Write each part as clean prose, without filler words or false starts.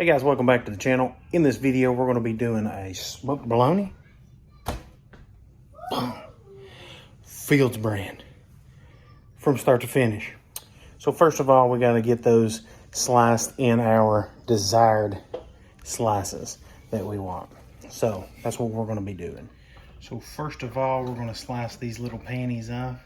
Hey guys, welcome back to the channel. In this video, we're going to be doing a smoked bologna. Fields brand. From start to finish. So first of all, we got to get those sliced in our desired slices that we want. So that's what we're going to be doing. So first of all, we're going to slice these little panties off.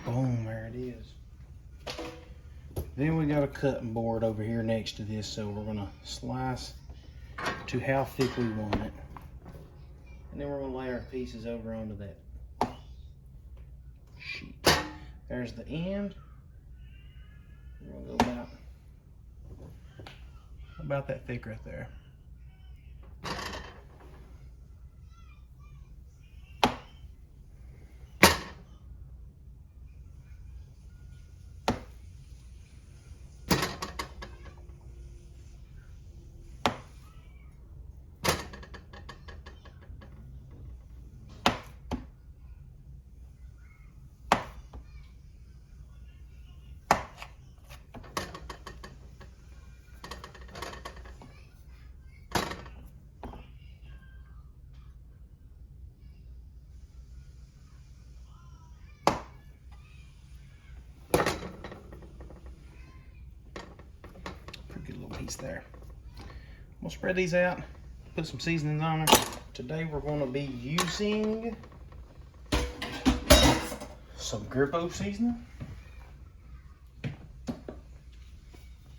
Boom, there it is. Then we got a cutting board over here next to this, so we're gonna slice to how thick we want it. And then we're gonna lay our pieces over onto that sheet. There's the end. We're gonna go about that thick right there. Good little piece there. We'll spread these out, put some seasonings on them. Today we're going to be using some Grippo seasoning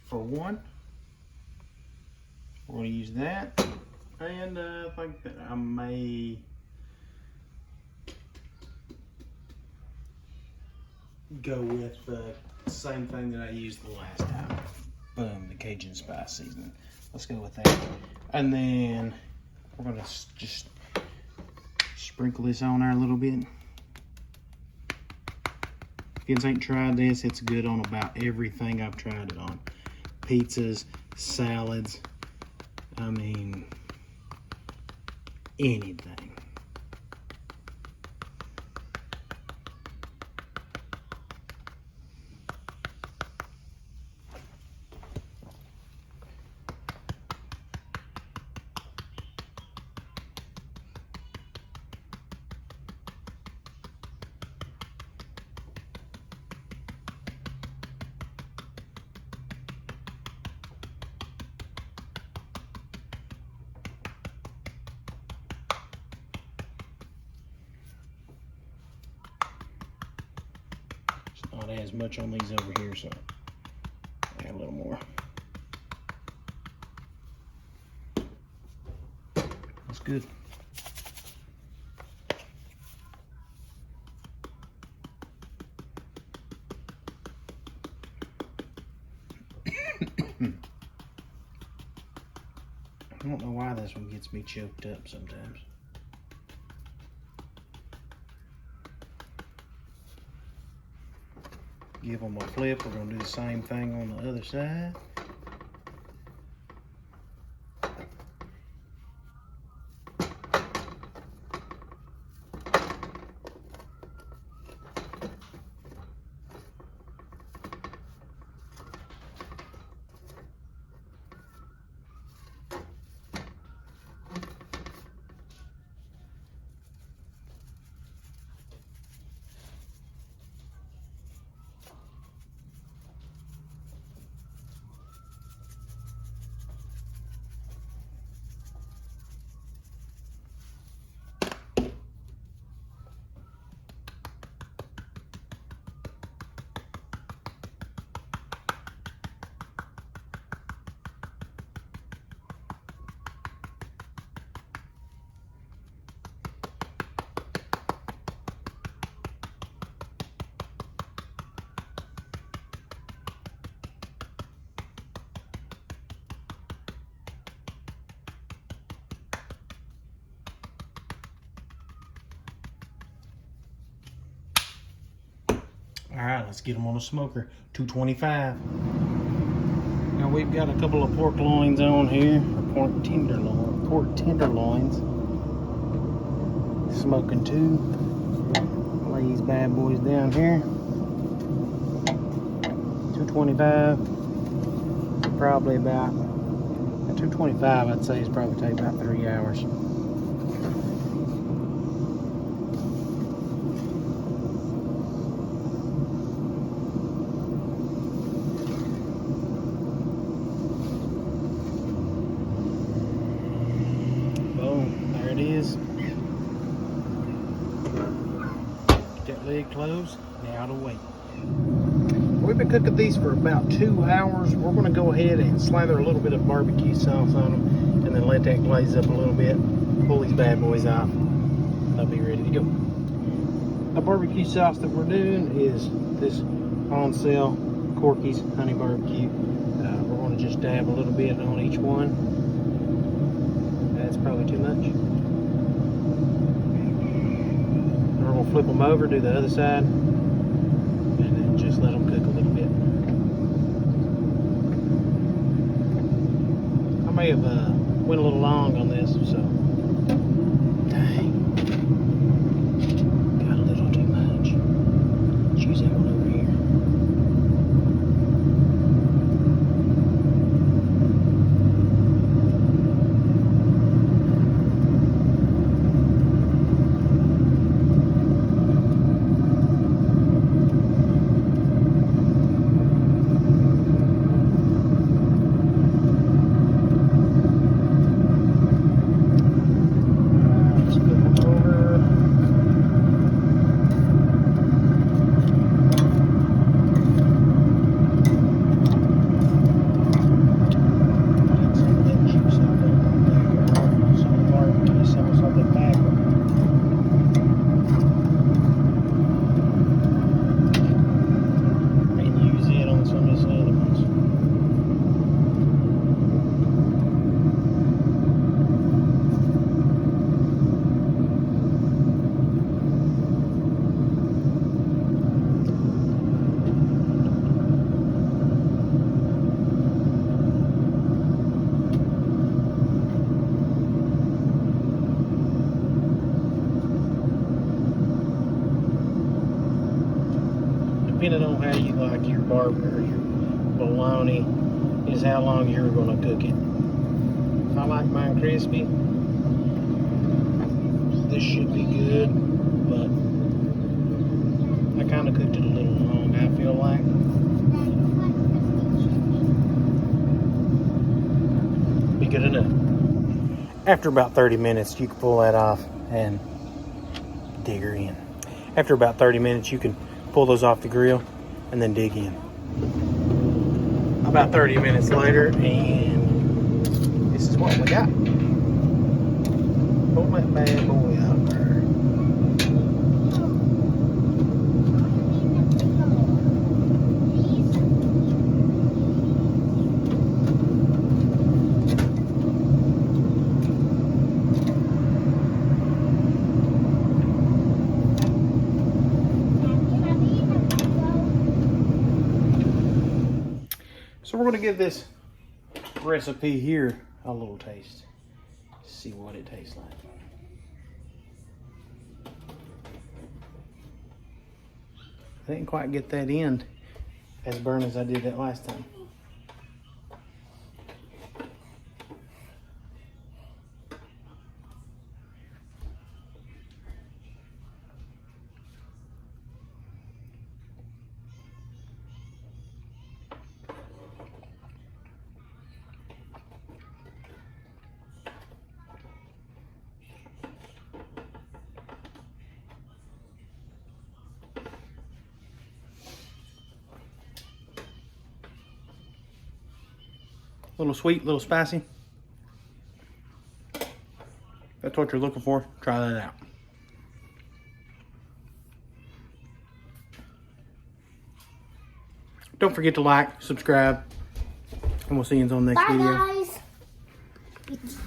for one. We're going to use that, and I think that I may go with the same thing that I used the last time. Boom, the Cajun spice seasoning. Let's go with that. And then we're gonna just sprinkle this on there a little bit. If you guys ain't tried this, it's good on about everything I've tried it on. Pizzas, salads, I mean, anything. Not as much on these over here, so add a little more. That's good. I don't know why this one gets me choked up sometimes. Give them a flip. We're going to do the same thing on the other side. All right, let's get them on the smoker. 225. Now we've got a couple of pork loins on here, pork tenderloins. Smoking two. Lay these bad boys down here. 225. Probably about 225. I'd say it's probably take about 3 hours. It is. Get that lid closed. Now to wait. We've been cooking these for about 2 hours. We're going to go ahead and slather a little bit of barbecue sauce on them and then let that glaze up a little bit. Pull these bad boys off. They'll be ready to go. The barbecue sauce that we're doing is this on sale Corky's Honey Barbecue. We're going to just dab a little bit on each one. That's probably too much. We're going to flip them over, do the other side, and then just let them cook a little bit. I may have went a little long on this, so dang, got a little too much. Choose that one over here. Depending on how you like your barbecue or your bologna is how long you're going to cook it. I like mine crispy. This should be good, but I kind of cooked it a little long, I feel like. Be good enough. After about 30 minutes, you can pull that off and dig her in. After about 30 minutes, you can pull those off the grill and then dig in. About 30 minutes later, and this is what we got. Pull that bad boy out there. So we're going to give this recipe here a little taste. See what it tastes like. I didn't quite get that end as burnt as I did that last time. A little sweet, a little spicy. If that's what you're looking for, try that out. Don't forget to like, subscribe, and we'll see you on the next video. Bye, guys.